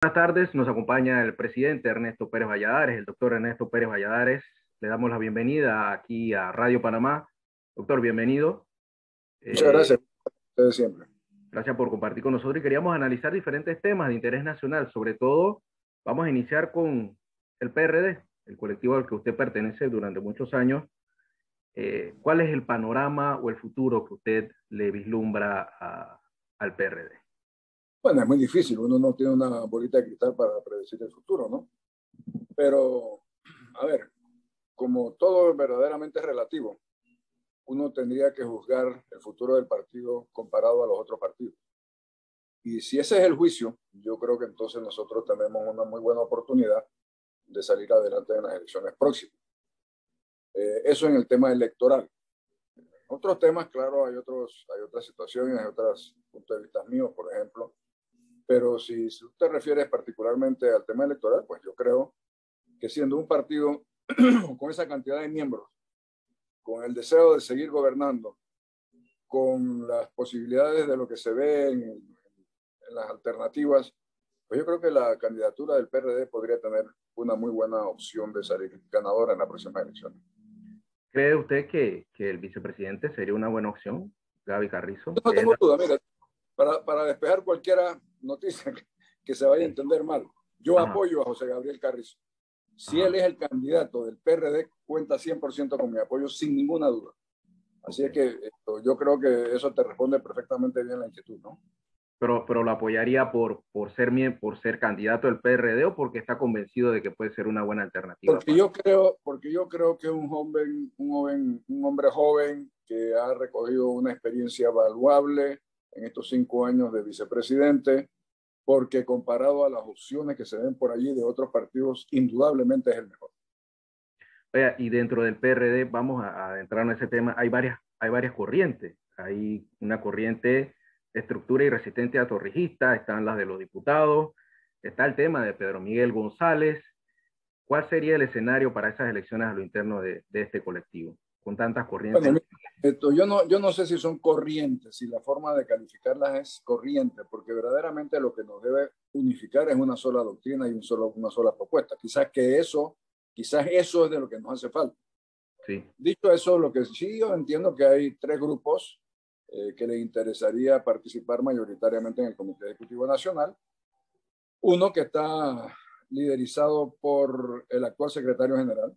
Buenas tardes, nos acompaña el presidente Ernesto Pérez Valladares, el doctor Ernesto Pérez Valladares. Le damos la bienvenida aquí a Radio Panamá. Doctor, bienvenido. Muchas gracias, ustedes siempre. Gracias por compartir con nosotros y queríamos analizar diferentes temas de interés nacional. Sobre todo, vamos a iniciar con el PRD, el colectivo al que usted pertenece durante muchos años. ¿Cuál es el panorama o el futuro que usted le vislumbra al PRD? Bueno, es muy difícil, uno no tiene una bolita de cristal para predecir el futuro, ¿no? Pero, a ver, como todo verdaderamente es relativo, uno tendría que juzgar el futuro del partido comparado a los otros partidos. Y si ese es el juicio, yo creo que entonces nosotros tenemos una muy buena oportunidad de salir adelante en las elecciones próximas. Eso en el tema electoral. Otros temas, claro, hay otras situaciones, hay otros puntos de vista míos, por ejemplo. Pero si usted te refiere particularmente al tema electoral, pues yo creo que siendo un partido con esa cantidad de miembros, con el deseo de seguir gobernando, con las posibilidades de lo que se ve en las alternativas, pues yo creo que la candidatura del PRD podría tener una muy buena opción de salir ganadora en la próxima elección. ¿Cree usted que el vicepresidente sería una buena opción, Gaby Carrizo? No tengo duda, mira, para despejar cualquier noticia que se vaya a entender mal, yo apoyo a José Gabriel Carrizo. Si él es el candidato del PRD, cuenta 100% con mi apoyo, sin ninguna duda. Así es que yo creo que eso te responde perfectamente bien la inquietud, ¿no? Pero lo apoyaría por ser candidato del PRD o porque está convencido de que puede ser una buena alternativa. Porque yo creo que un hombre joven que ha recogido una experiencia valuable en estos 5 años de vicepresidente, porque comparado a las opciones que se ven por allí de otros partidos, indudablemente es el mejor. Oiga, y dentro del PRD, vamos a adentrarnos en ese tema, hay varias corrientes. Hay una corriente estructura y resistente a torrijista, están las de los diputados, está el tema de Pedro Miguel González. ¿Cuál sería el escenario para esas elecciones a lo interno de este colectivo, con tantas corrientes? Bueno, yo no sé si son corrientes, si la forma de calificarlas es corriente, porque verdaderamente lo que nos debe unificar es una sola doctrina y una sola propuesta. Quizás eso es de lo que nos hace falta. Sí. Dicho eso, lo que sí yo entiendo que hay 3 grupos que les interesaría participar mayoritariamente en el Comité Ejecutivo Nacional. Uno que está liderizado por el actual secretario general,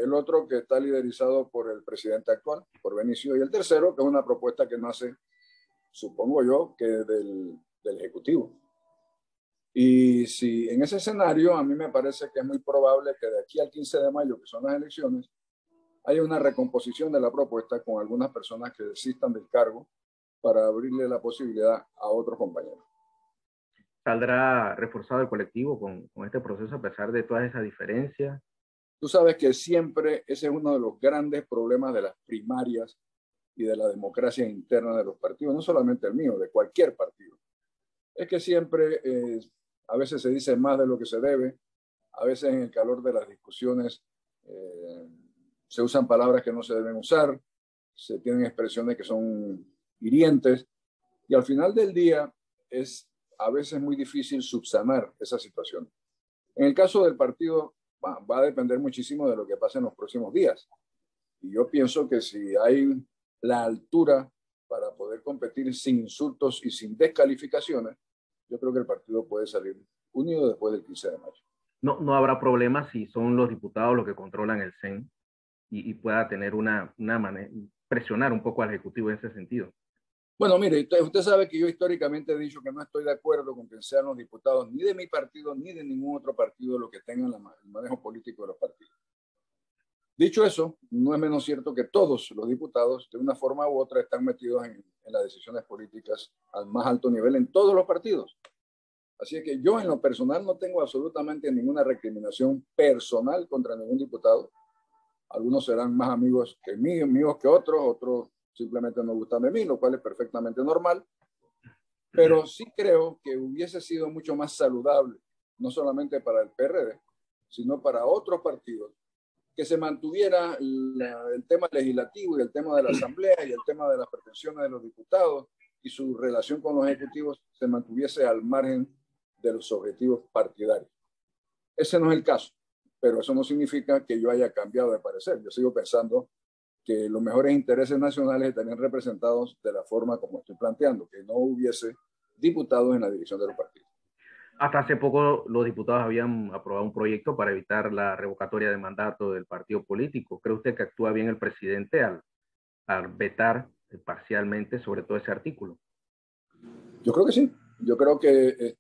el otro que está liderizado por el presidente actual, por Benicio, y el tercero que es una propuesta que nace, supongo yo, que del Ejecutivo. Y si en ese escenario a mí me parece que es muy probable que de aquí al 15 de mayo, que son las elecciones, haya una recomposición de la propuesta con algunas personas que desistan del cargo para abrirle la posibilidad a otros compañeros. ¿Saldrá reforzado el colectivo con este proceso a pesar de todas esas diferencias? Tú sabes que siempre ese es uno de los grandes problemas de las primarias y de la democracia interna de los partidos, no solamente el mío, de cualquier partido. Es que siempre a veces se dice más de lo que se debe, a veces en el calor de las discusiones se usan palabras que no se deben usar, se tienen expresiones que son hirientes, y al final del día es a veces muy difícil subsanar esa situación. En el caso del partido va a depender muchísimo de lo que pase en los próximos días. Y yo pienso que si hay la altura para poder competir sin insultos y sin descalificaciones, yo creo que el partido puede salir unido después del 15 de mayo. No habrá problema si son los diputados los que controlan el CEN y pueda tener una manera, presionar un poco al Ejecutivo en ese sentido. Bueno, mire, usted sabe que yo históricamente he dicho que no estoy de acuerdo con que sean los diputados ni de mi partido ni de ningún otro partido los que tengan el manejo político de los partidos. Dicho eso, no es menos cierto que todos los diputados, de una forma u otra, están metidos en las decisiones políticas al más alto nivel en todos los partidos. Así que yo en lo personal no tengo absolutamente ninguna recriminación personal contra ningún diputado. Algunos serán más amigos que otros simplemente no gustan de mí, lo cual es perfectamente normal. Pero sí creo que hubiese sido mucho más saludable, no solamente para el PRD, sino para otros partidos, que se mantuviera el tema legislativo y el tema de la Asamblea y el tema de las pretensiones de los diputados y su relación con los ejecutivos se mantuviese al margen de los objetivos partidarios. Ese no es el caso, pero eso no significa que yo haya cambiado de parecer. Yo sigo pensando que los mejores intereses nacionales estarían representados de la forma como estoy planteando, que no hubiese diputados en la dirección de los partidos. Hasta hace poco los diputados habían aprobado un proyecto para evitar la revocatoria de mandato del partido político. ¿Cree usted que actúa bien el presidente al vetar parcialmente sobre todo ese artículo? Yo creo que sí. Yo creo que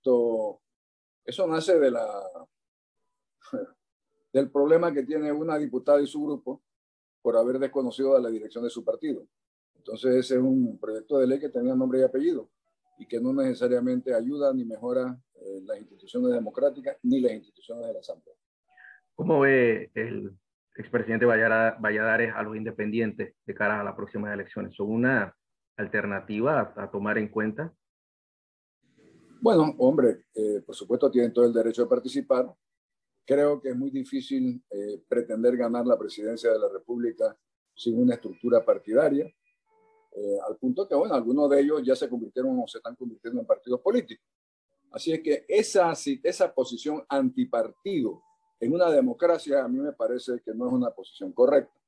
eso nace del problema que tiene una diputada y su grupo por haber desconocido a la dirección de su partido. Entonces ese es un proyecto de ley que tenía nombre y apellido y que no necesariamente ayuda ni mejora las instituciones democráticas ni las instituciones de la Asamblea. ¿Cómo ve el expresidente Valladares a los independientes de cara a las próximas elecciones? ¿Son una alternativa a tomar en cuenta? Bueno, hombre, por supuesto tienen todo el derecho de participar. Creo que es muy difícil pretender ganar la presidencia de la República sin una estructura partidaria, al punto que, bueno, algunos de ellos ya se convirtieron o se están convirtiendo en partidos políticos. Así es que esa posición antipartido en una democracia a mí me parece que no es una posición correcta.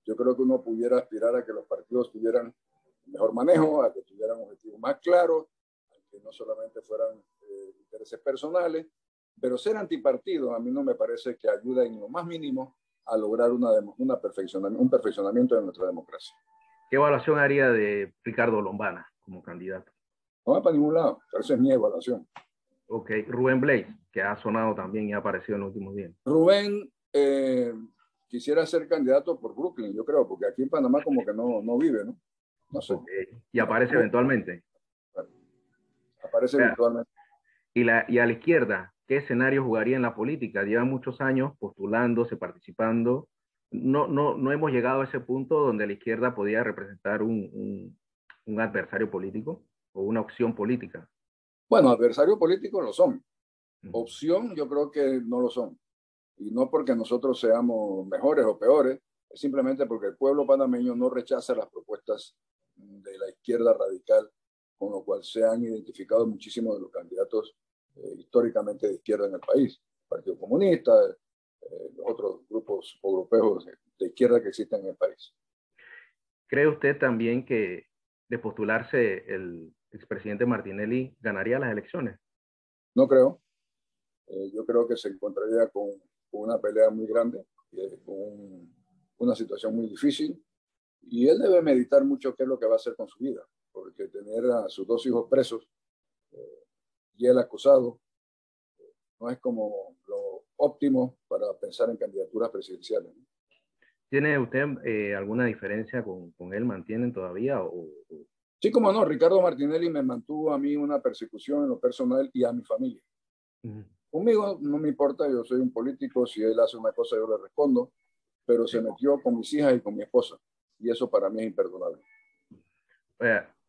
Yo creo que uno pudiera aspirar a que los partidos tuvieran mejor manejo, a que tuvieran objetivos más claros, a que no solamente fueran intereses personales, pero ser antipartido a mí no me parece que ayuda en lo más mínimo a lograr un perfeccionamiento de nuestra democracia. ¿Qué evaluación haría de Ricardo Lombana como candidato? No va para ningún lado, esa es mi evaluación. Ok, Rubén Blades, que ha sonado también y ha aparecido en los últimos días. Rubén quisiera ser candidato por Brooklyn, yo creo, porque aquí en Panamá como que no vive, ¿no? No sé. Okay. Y aparece eventualmente. Aparece eventualmente. Y a la izquierda, ¿qué escenario jugaría en la política? Lleva muchos años postulándose, participando. No hemos llegado a ese punto donde la izquierda podía representar un adversario político o una opción política. Bueno, adversarios políticos lo son. Opción yo creo que no lo son. Y no porque nosotros seamos mejores o peores, es simplemente porque el pueblo panameño no rechaza las propuestas de la izquierda radical, con lo cual se han identificado muchísimos de los candidatos históricamente de izquierda en el país. El Partido Comunista, los otros grupos europeos de izquierda que existen en el país. ¿Cree usted también que de postularse el expresidente Martinelli ganaría las elecciones? No creo. Yo creo que se encontraría con una pelea muy grande, con una situación muy difícil, y él debe meditar mucho qué es lo que va a hacer con su vida, porque tener a sus dos hijos presos y él acusado no es como lo óptimo para pensar en candidaturas presidenciales, ¿no? ¿Tiene usted alguna diferencia con él? ¿Mantienen todavía? Sí, como no, Ricardo Martinelli me mantuvo a mí una persecución en lo personal y a mi familia. Conmigo no me importa, yo soy un político, si él hace una cosa yo le respondo, pero se metió con mis hijas y con mi esposa, y eso para mí es imperdonable.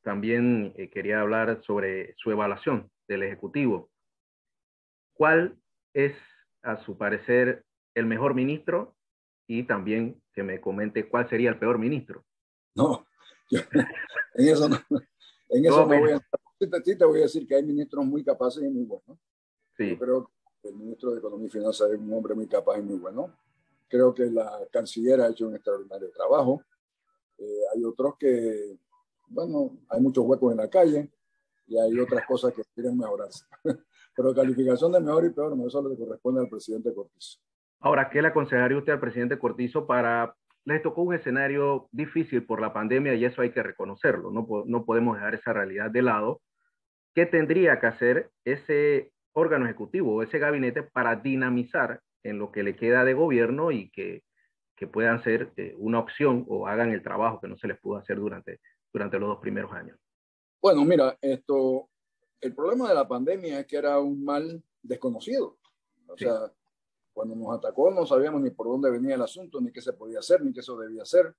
También quería hablar sobre su evaluación del Ejecutivo. ¿Cuál es, a su parecer, el mejor ministro? Y también que me comente cuál sería el peor ministro. No, yo, en eso no voy a entrar. Sí te voy a decir que hay ministros muy capaces y muy buenos. Sí. Yo creo que el ministro de Economía y Finanzas es un hombre muy capaz y muy bueno. Creo que la canciller ha hecho un extraordinario trabajo. Hay otros que, bueno, hay muchos huecos en la calle y hay otras cosas que quieren mejorarse. Pero calificación de mejor y peor, no, eso le corresponde al presidente Cortizo. Ahora, ¿qué le aconsejaría usted al presidente Cortizo para... Les tocó un escenario difícil por la pandemia y eso hay que reconocerlo, no podemos dejar esa realidad de lado. ¿Qué tendría que hacer ese órgano ejecutivo, ese gabinete para dinamizar en lo que le queda de gobierno y que puedan ser una opción o hagan el trabajo que no se les pudo hacer durante los 2 primeros años? Bueno, mira, el problema de la pandemia es que era un mal desconocido. O sea, cuando nos atacó no sabíamos ni por dónde venía el asunto, ni qué se podía hacer, ni qué eso debía hacer.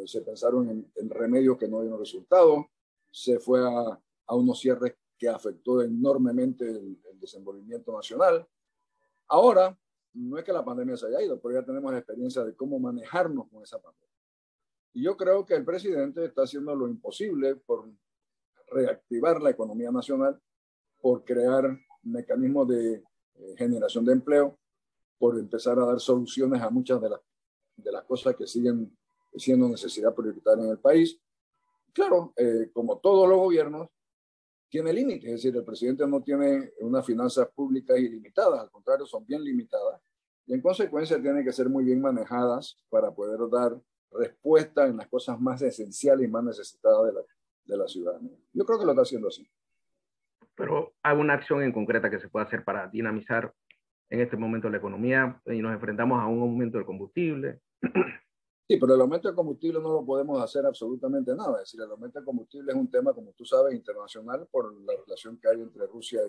Se pensaron en remedios que no dieron resultado. Se fue a unos cierres que afectó enormemente el desenvolvimiento nacional. Ahora, no es que la pandemia se haya ido, pero ya tenemos la experiencia de cómo manejarnos con esa pandemia. Y yo creo que el presidente está haciendo lo imposible por reactivar la economía nacional, por crear mecanismos de generación de empleo, por empezar a dar soluciones a muchas de las cosas que siguen siendo necesidad prioritaria en el país. Claro, como todos los gobiernos, tiene límites, es decir, el presidente no tiene unas finanzas públicas ilimitadas, al contrario, son bien limitadas, y en consecuencia tienen que ser muy bien manejadas para poder dar respuesta en las cosas más esenciales y más necesitadas de la ciudadanía. Yo creo que lo está haciendo así. Pero hay una acción en concreta que se puede hacer para dinamizar en este momento la economía y nos enfrentamos a un aumento del combustible. Sí, pero el aumento del combustible no lo podemos hacer absolutamente nada. Es decir, el aumento del combustible es un tema, como tú sabes, internacional por la relación que hay entre Rusia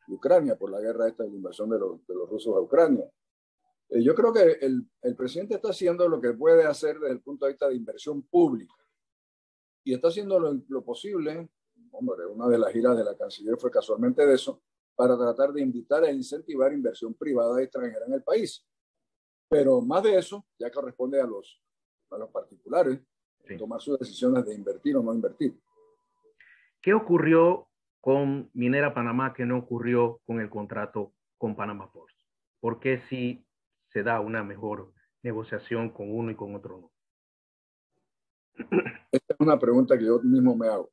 y Ucrania, por la guerra esta de la invasión de los rusos a Ucrania. Yo creo que el presidente está haciendo lo que puede hacer desde el punto de vista de inversión pública y está haciendo lo posible. Hombre, una de las giras de la canciller fue casualmente de eso, para tratar de invitar e incentivar inversión privada extranjera en el país. Pero más de eso ya corresponde a los particulares tomar sus decisiones de invertir o no invertir. ¿Qué ocurrió con Minera Panamá que no ocurrió con el contrato con Panama Ports? ¿Por qué si se da una mejor negociación con uno y con otro no? Esta es una pregunta que yo mismo me hago.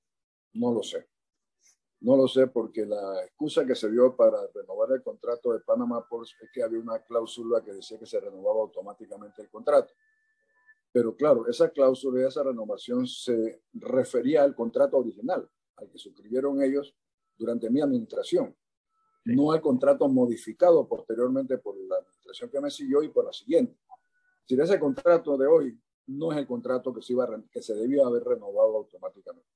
No lo sé. No lo sé porque la excusa que se dio para renovar el contrato de Panama Ports es que había una cláusula que decía que se renovaba automáticamente el contrato. Pero claro, esa cláusula y esa renovación se refería al contrato original, al que suscribieron ellos durante mi administración, sí, no al contrato modificado posteriormente por la administración que me siguió y por la siguiente. Si ese contrato de hoy no es el contrato que se debió haber renovado automáticamente.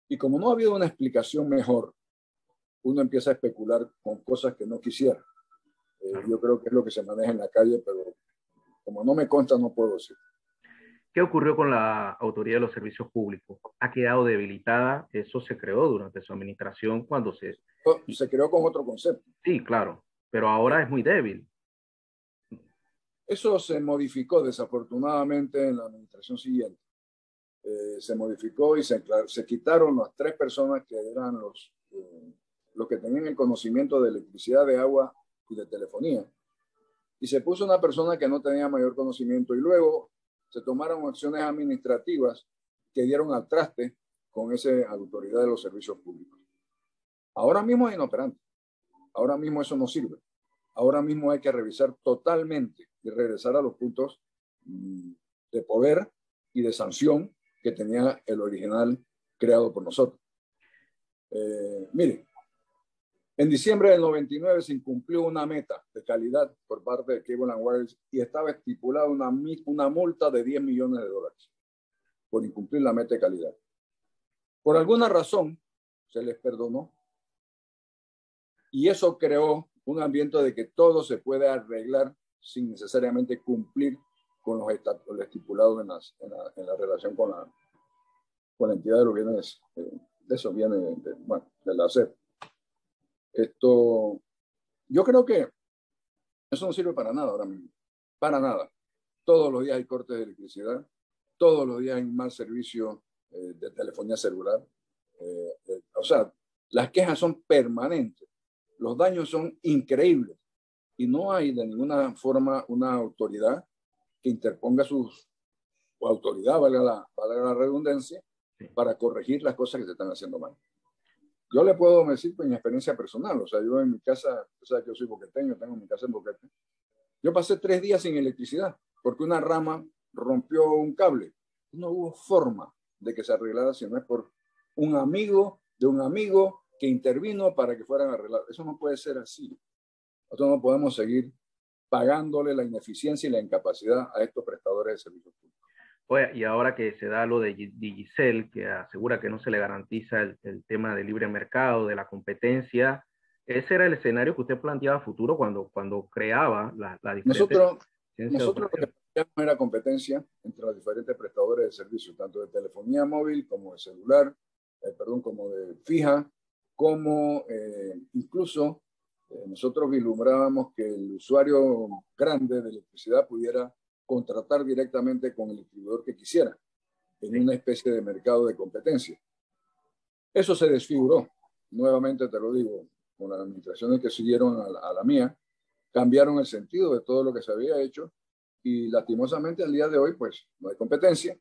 Y como no ha habido una explicación mejor, uno empieza a especular con cosas que no quisiera. Yo creo que es lo que se maneja en la calle, pero como no me consta, no puedo decir. ¿Qué ocurrió con la Autoridad de los Servicios Públicos? ¿Ha quedado debilitada? Eso se creó durante su administración cuando se creó con otro concepto. Sí, claro, pero ahora es muy débil. Eso se modificó desafortunadamente en la administración siguiente. Se modificó y se quitaron las 3 personas que eran los que tenían el conocimiento de electricidad, de agua y de telefonía. Y se puso una persona que no tenía mayor conocimiento y luego se tomaron acciones administrativas que dieron al traste con esa autoridad de los servicios públicos. Ahora mismo es inoperante. Ahora mismo eso no sirve. Ahora mismo hay que revisar totalmente y regresar a los puntos de poder y de sanción que tenía el original creado por nosotros. Mire, en diciembre del 99 se incumplió una meta de calidad por parte de Cable & Wireless y estaba estipulada una multa de $10 millones por incumplir la meta de calidad. Por alguna razón se les perdonó y eso creó un ambiente de que todo se puede arreglar sin necesariamente cumplir con lo estipulado en la relación con la entidad de los bienes, de esos bienes, de la SEP. Yo creo que eso no sirve para nada ahora mismo, para nada. Todos los días hay cortes de electricidad, todos los días hay mal servicio de telefonía celular. O sea, las quejas son permanentes, los daños son increíbles y no hay de ninguna forma una autoridad que interponga o autoridad, valga la redundancia, para corregir las cosas que se están haciendo mal. Yo le puedo decir por mi experiencia personal, o sea, yo en mi casa, o sea, que yo soy boqueteño, tengo mi casa en Boquete, yo pasé 3 días sin electricidad porque una rama rompió un cable. No hubo forma de que se arreglara si no es por un amigo de un amigo que intervino para que fueran a arreglar. Eso no puede ser así. Nosotros no podemos seguir pagándole la ineficiencia y la incapacidad a estos prestadores de servicios públicos. Oye, y ahora que se da lo de Digicel, que asegura que no se le garantiza el tema del libre mercado, de la competencia, ese era el escenario que usted planteaba a futuro cuando creaba la diferente... Nosotros lo que planteamos era competencia entre los diferentes prestadores de servicios, tanto de telefonía móvil como de celular, como de fija, como incluso nosotros vislumbrábamos que el usuario grande de electricidad pudiera contratar directamente con el distribuidor que quisiera, en una especie de mercado de competencia. Eso se desfiguró. nuevamente te lo digo, con las administraciones que siguieron a la mía, cambiaron el sentido de todo lo que se había hecho y lastimosamente al día de hoy pues no hay competencia,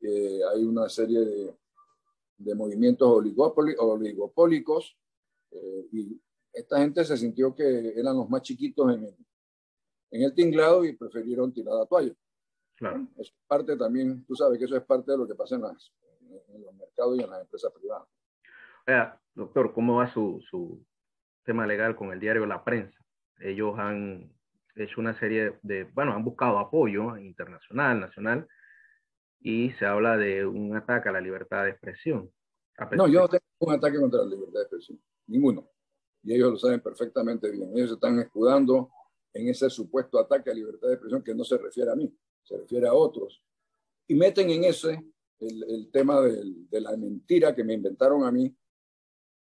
hay una serie de movimientos oligopólicos y esta gente se sintió que eran los más chiquitos en el tinglado y prefirieron tirar la toalla. Claro. Bueno, es parte también, tú sabes que eso es parte de lo que pasa en los mercados y en las empresas privadas. Oiga, doctor, ¿cómo va su tema legal con el diario La Prensa? Ellos han hecho una serie de, bueno, han buscado apoyo internacional, nacional, y se habla de un ataque a la libertad de expresión. No, yo no tengo un ataque contra la libertad de expresión, ninguno. Y ellos lo saben perfectamente bien. Ellos se están escudando en ese supuesto ataque a la libertad de expresión que no se refiere a mí, se refiere a otros. Y meten en ese el tema de la mentira que me inventaron a mí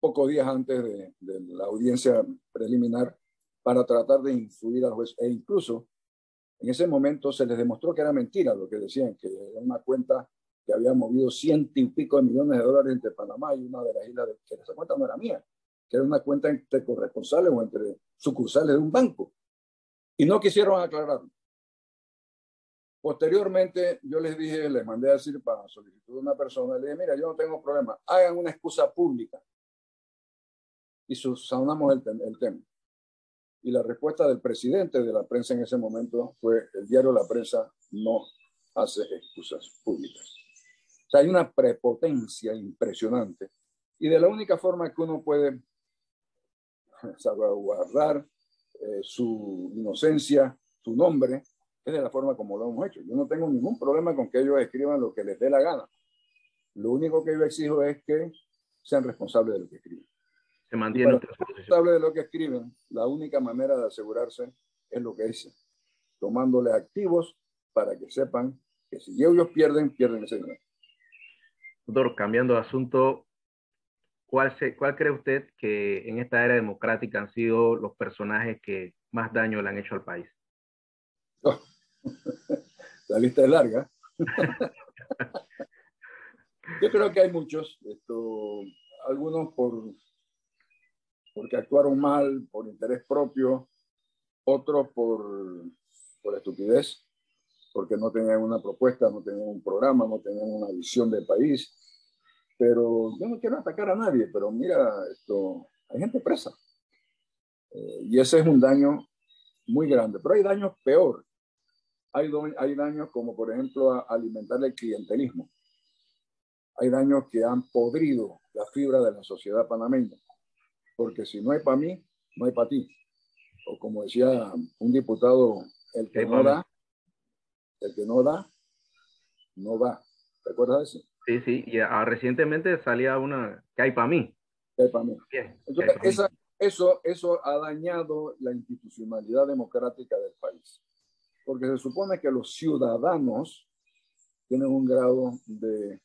pocos días antes de la audiencia preliminar para tratar de influir al juez. E incluso en ese momento se les demostró que era mentira lo que decían, que era una cuenta que había movido 100 y pico de millones de dólares entre Panamá y una de las islas, que esa cuenta no era mía, que era una cuenta entre corresponsales o entre sucursales de un banco. Y no quisieron aclararlo. Posteriormente, yo les dije, les mandé a decir para solicitud de una persona, le dije, mira, yo no tengo problema, hagan una excusa pública. Y subsanamos el tema. Y la respuesta del presidente de la prensa en ese momento fue, el diario La Prensa no hace excusas públicas. O sea, hay una prepotencia impresionante. Y de la única forma que uno puede salvaguardar su inocencia, su nombre, es de la forma como lo hemos hecho. Yo no tengo ningún problema con que ellos escriban lo que les dé la gana. Lo único que yo exijo es que sean responsables de lo que escriben. Se mantiene usted ser responsable de lo que escriben, la única manera de asegurarse es lo que dicen, tomándoles activos para que sepan que si ellos pierden, pierden ese dinero. Doctor, cambiando de asunto, ¿cuál cree usted que en esta era democrática han sido los personajes que más daño le han hecho al país? Oh, la lista es larga. Yo creo que hay muchos, algunos porque actuaron mal, por interés propio, otros por estupidez, porque no tenían una propuesta, no tenían un programa, no tenían una visión del país. Pero yo no quiero atacar a nadie, pero mira, hay gente presa. Y ese es un daño muy grande. Pero hay daños peor. Hay daños como, por ejemplo, alimentar el clientelismo. Hay daños que han podrido la fibra de la sociedad panameña. Porque si no hay para mí, no hay para ti. O como decía un diputado, el que no da, no va. ¿Te acuerdas de eso? Sí, sí, y recientemente salía una que hay para mí. ¿Qué hay para mí? Bien, Entonces, eso ha dañado la institucionalidad democrática del país. Porque se supone que los ciudadanos tienen un grado de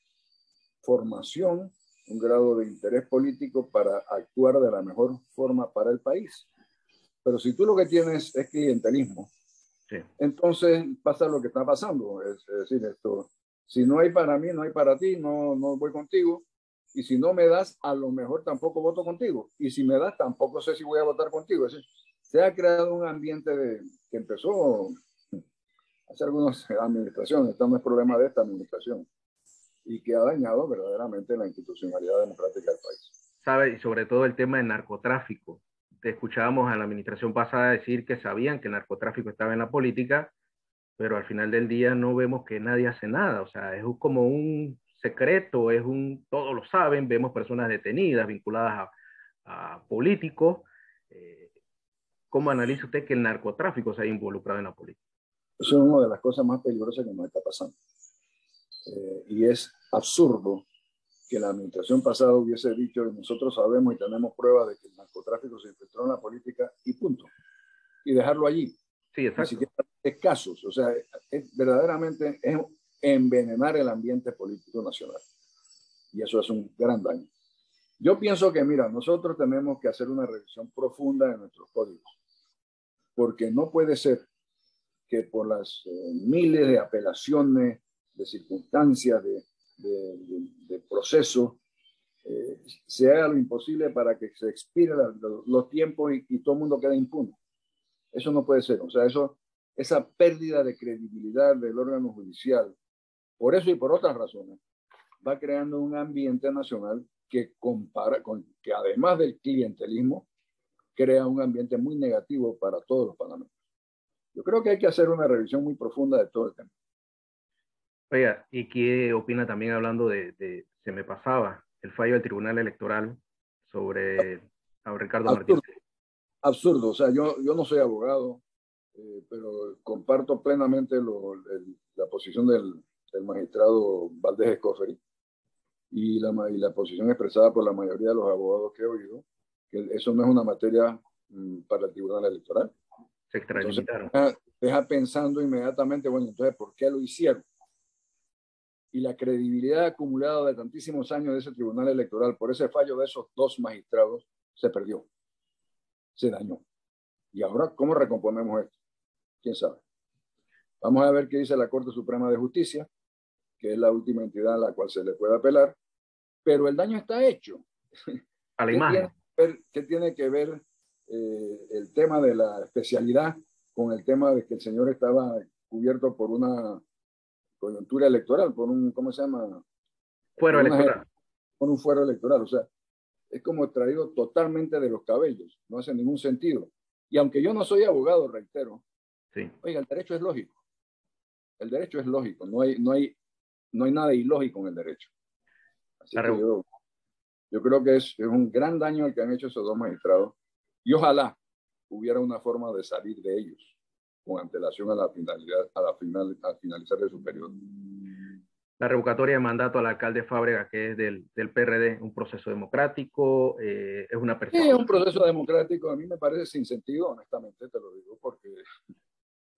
formación, un grado de interés político para actuar de la mejor forma para el país. Pero si tú lo que tienes es clientelismo, sí, entonces pasa lo que está pasando. Es decir, si no hay para mí, no hay para ti, no voy contigo. Y si no me das, a lo mejor tampoco voto contigo. Y si me das, tampoco sé si voy a votar contigo. Es decir, se ha creado un ambiente que empezó hace algunas administraciones. Este no es problema de esta administración. Y que ha dañado verdaderamente la institucionalidad democrática del país. ¿Sabe? Y sobre todo el tema del narcotráfico. Te escuchábamos a la administración pasada decir que sabían que el narcotráfico estaba en la política, pero al final del día no vemos que nadie hace nada. O sea, es como un secreto, todos lo saben, vemos personas detenidas, vinculadas a políticos. ¿Cómo analiza usted que el narcotráfico se haya involucrado en la política? Eso es una de las cosas más peligrosas que nos está pasando. Y es absurdo que la administración pasada hubiese dicho, nosotros sabemos y tenemos pruebas de que el narcotráfico se infiltró en la política y punto. Y dejarlo allí. Sí, exacto. Ni siquiera escasos. O sea, verdaderamente es envenenar el ambiente político nacional. Y eso es un gran daño. Yo pienso que, mira, nosotros tenemos que hacer una revisión profunda de nuestros códigos. Porque no puede ser que por las miles de apelaciones, de circunstancias, de proceso, se haga lo imposible para que se expiren los tiempos y todo el mundo quede impune. Eso no puede ser. O sea, esa pérdida de credibilidad del órgano judicial, por eso y por otras razones, va creando un ambiente nacional que además del clientelismo, crea un ambiente muy negativo para todos los panameños. Yo creo que hay que hacer una revisión muy profunda de todo el tema. Oiga, ¿y qué opina también hablando se me pasaba, el fallo del Tribunal Electoral sobre a Ricardo Absurdo, Martínez? absurdo. O sea, yo no soy abogado, pero comparto plenamente la posición del magistrado Valdés Escoferi y la posición expresada por la mayoría de los abogados que he oído, que eso no es una materia para el Tribunal Electoral. Se Entonces, extralimitaron. deja pensando inmediatamente, bueno, entonces, ¿por qué lo hicieron? Y la credibilidad acumulada de tantísimos años de ese Tribunal Electoral por ese fallo de esos dos magistrados se perdió, se dañó. ¿Y ahora cómo recomponemos esto? ¿Quién sabe? Vamos a ver qué dice la Corte Suprema de Justicia, que es la última entidad a la cual se le puede apelar, pero el daño está hecho. A la imagen. ¿Qué tiene que ver el tema de la especialidad con el tema de que el señor estaba cubierto por una coyuntura electoral, por un, ¿cómo se llama? Fuero electoral. Por un fuero electoral. O sea, es como traído totalmente de los cabellos, no hace ningún sentido. Y aunque yo no soy abogado, reitero, Sí. oiga, el derecho es lógico. El derecho es lógico, no hay nada ilógico en el derecho. Así que yo creo que es un gran daño el que han hecho esos dos magistrados y ojalá hubiera una forma de salir de ellos con antelación a al finalizar de su periodo. La revocatoria de mandato al alcalde Fábrega, que es del PRD, un proceso democrático, es una Sí, es un persecución. proceso democrático, a mí me parece sin sentido, honestamente, te lo digo, porque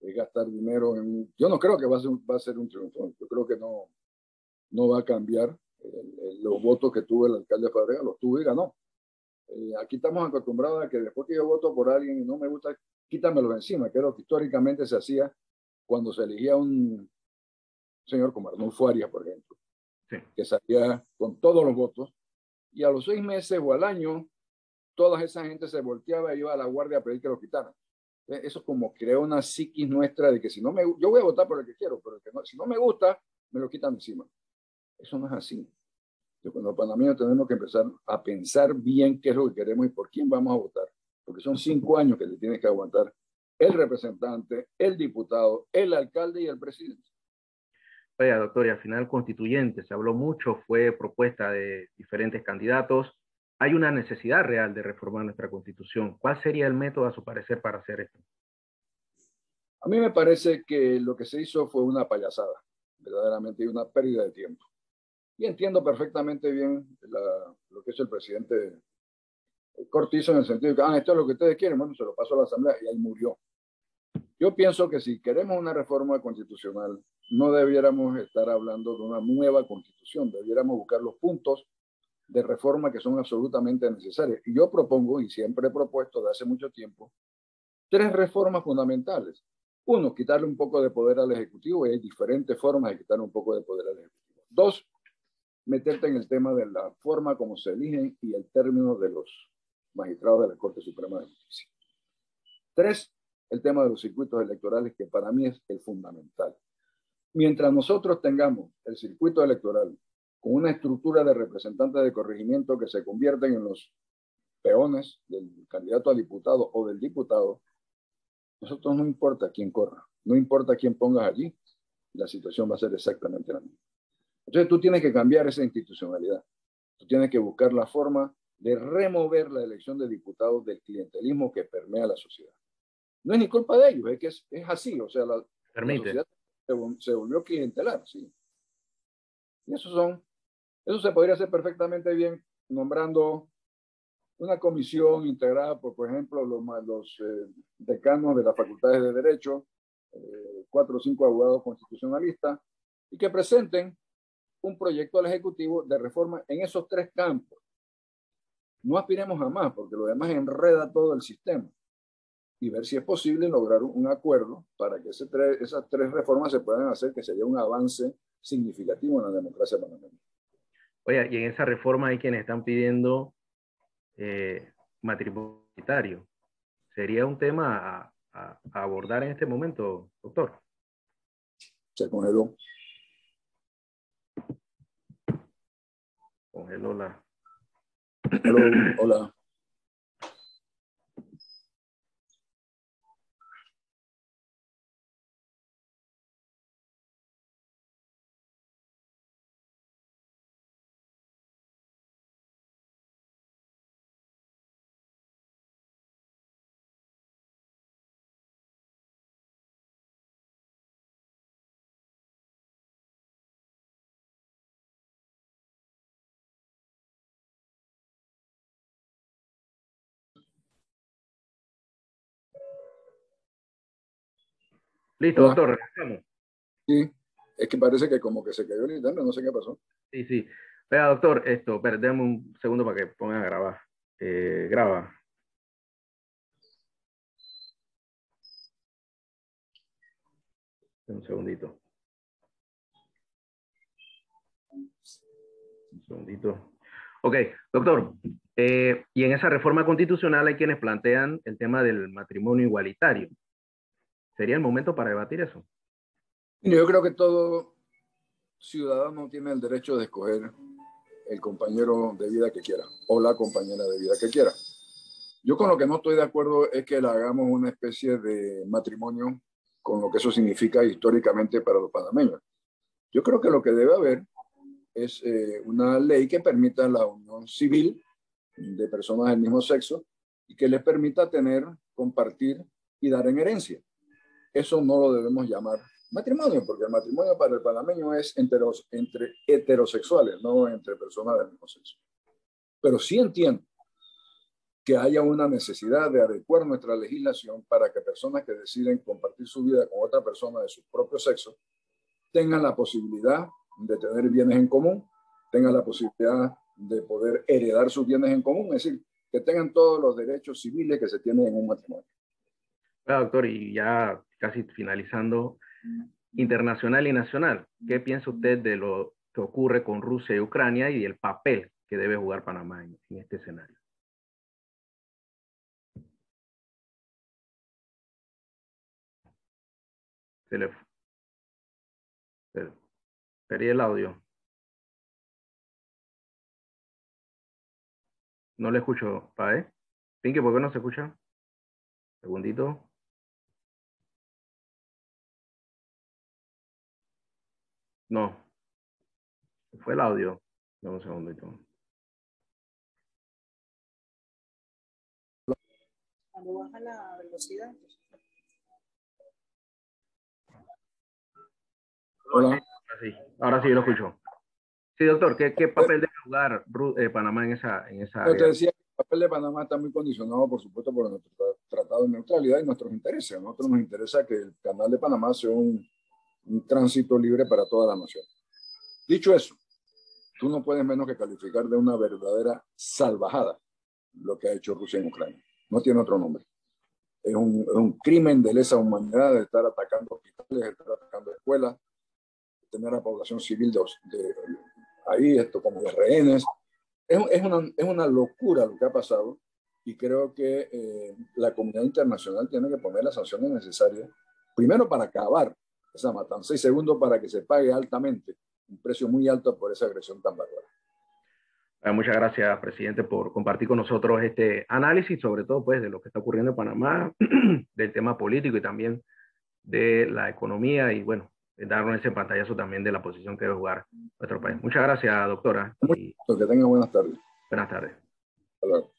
es gastar dinero en... Yo no creo que va a ser un triunfo, yo creo que no va a cambiar los votos que tuvo el alcalde Fábrega, los tuvo y ganó. Aquí estamos acostumbrados a que después que yo voto por alguien y no me gusta, quítamelo de encima, que es lo que históricamente se hacía cuando se elegía un señor como Arnulfo Arias, por ejemplo, Sí. que salía con todos los votos y a los 6 meses o al año, toda esa gente se volteaba y iba a la guardia a pedir que lo quitaran. Eso como crea una psiquis nuestra de que si no yo voy a votar por el que quiero, pero si no me gusta, me lo quitan encima. Eso no es así. Cuando los panameños tenemos que empezar a pensar bien qué es lo que queremos y por quién vamos a votar, porque son 5 años que se tiene que aguantar el representante, el diputado, el alcalde y el presidente. Oiga, doctor, y al final constituyente, se habló mucho, fue propuesta de diferentes candidatos. Hay una necesidad real de reformar nuestra constitución. ¿Cuál sería el método, a su parecer, para hacer esto? A mí me parece que lo que se hizo fue una payasada, verdaderamente, y una pérdida de tiempo. Y entiendo perfectamente bien lo que hizo el presidente Cortizo en el sentido de que esto es lo que ustedes quieren, bueno, se lo pasó a la Asamblea y ahí murió. Yo pienso que si queremos una reforma constitucional, no debiéramos estar hablando de una nueva constitución, debiéramos buscar los puntos de reforma que son absolutamente necesarios. Y yo propongo, y siempre he propuesto de hace mucho tiempo, 3 reformas fundamentales. Uno, quitarle un poco de poder al Ejecutivo, y hay diferentes formas de quitarle un poco de poder al Ejecutivo. 2, meterte en el tema de la forma como se eligen y el término de los magistrados de la Corte Suprema de Justicia. 3, el tema de los circuitos electorales, que para mí es el fundamental. Mientras nosotros tengamos el circuito electoral con una estructura de representantes de corregimiento que se convierten en los peones del candidato a diputado o del diputado, nosotros no importa quién corra, no importa quién pongas allí, la situación va a ser exactamente la misma. Entonces tú tienes que cambiar esa institucionalidad. Tú tienes que buscar la forma de remover la elección de diputados del clientelismo que permea la sociedad. No es ni culpa de ellos, es que es así, o sea, la sociedad se volvió clientelar, ¿sí? Y eso se podría hacer perfectamente bien nombrando una comisión integrada por ejemplo, los decanos de las facultades de Derecho, 4 o 5 abogados constitucionalistas, y que presenten un proyecto al Ejecutivo de reforma en esos 3 campos. No aspiremos a más, porque lo demás enreda todo el sistema. Y ver si es posible lograr un acuerdo para que esas 3 reformas se puedan hacer, que sería un avance significativo en la democracia panameña. Oye, y en esa reforma hay quienes están pidiendo matrimonio igualitario. ¿Sería un tema a abordar en este momento, doctor? Se congeló. Congeló la... Hola, hola. Listo, Hola. doctor, regresamos. Sí, es que parece que como que se cayó el internet, no sé qué pasó. Sí, sí. Vea, doctor, dame un segundo para que ponga a grabar. Graba. Un segundito. Un segundito. Ok, doctor. Y en esa reforma constitucional hay quienes plantean el tema del matrimonio igualitario. ¿Sería el momento para debatir eso? Yo creo que todo ciudadano tiene el derecho de escoger el compañero de vida que quiera o la compañera de vida que quiera. Yo con lo que no estoy de acuerdo es que le hagamos una especie de matrimonio con lo que eso significa históricamente para los panameños. Yo creo que lo que debe haber es una ley que permita la unión civil de personas del mismo sexo y que les permita tener, compartir y dar en herencia. Eso no lo debemos llamar matrimonio, porque el matrimonio para el panameño es entre heterosexuales, no entre personas del mismo sexo. Pero sí entiendo que haya una necesidad de adecuar nuestra legislación para que personas que deciden compartir su vida con otra persona de su propio sexo tengan la posibilidad de tener bienes en común, tengan la posibilidad de poder heredar sus bienes en común, es decir, que tengan todos los derechos civiles que se tienen en un matrimonio. Bueno, doctor, y ya casi finalizando, internacional y nacional, ¿qué piensa usted de lo que ocurre con Rusia y Ucrania y el papel que debe jugar Panamá en este escenario? Se le perdí el audio. No le escucho, ¿pae? Pinky, ¿por qué no se escucha? Segundito. No, fue el audio. Dame un segundito. Cuando baja la velocidad. Hola. Ahora sí lo escucho. Sí, doctor, ¿qué papel debe jugar Panamá en esa Yo te área? decía que el papel de Panamá está muy condicionado, por supuesto, por nuestro tratado de neutralidad y nuestros intereses. A nosotros nos interesa que el canal de Panamá sea un tránsito libre para toda la nación. Dicho eso, tú no puedes menos que calificar de una verdadera salvajada lo que ha hecho Rusia en Ucrania. No tiene otro nombre. Es un crimen de lesa humanidad de estar atacando hospitales, de estar atacando escuelas, de tener a la población civil ahí, como de rehenes. Es una locura lo que ha pasado y creo que la comunidad internacional tiene que poner las sanciones necesarias, primero para acabar esa matanza y segundo para que se pague altamente, un precio muy alto por esa agresión tan bárbara. Muchas gracias, presidente, por compartir con nosotros este análisis, sobre todo pues de lo que está ocurriendo en Panamá, del tema político y también de la economía y bueno, darnos ese pantallazo también de la posición que debe jugar nuestro país. Muchas gracias, doctora. Y Que tengan buenas tardes. buenas tardes. Hasta luego.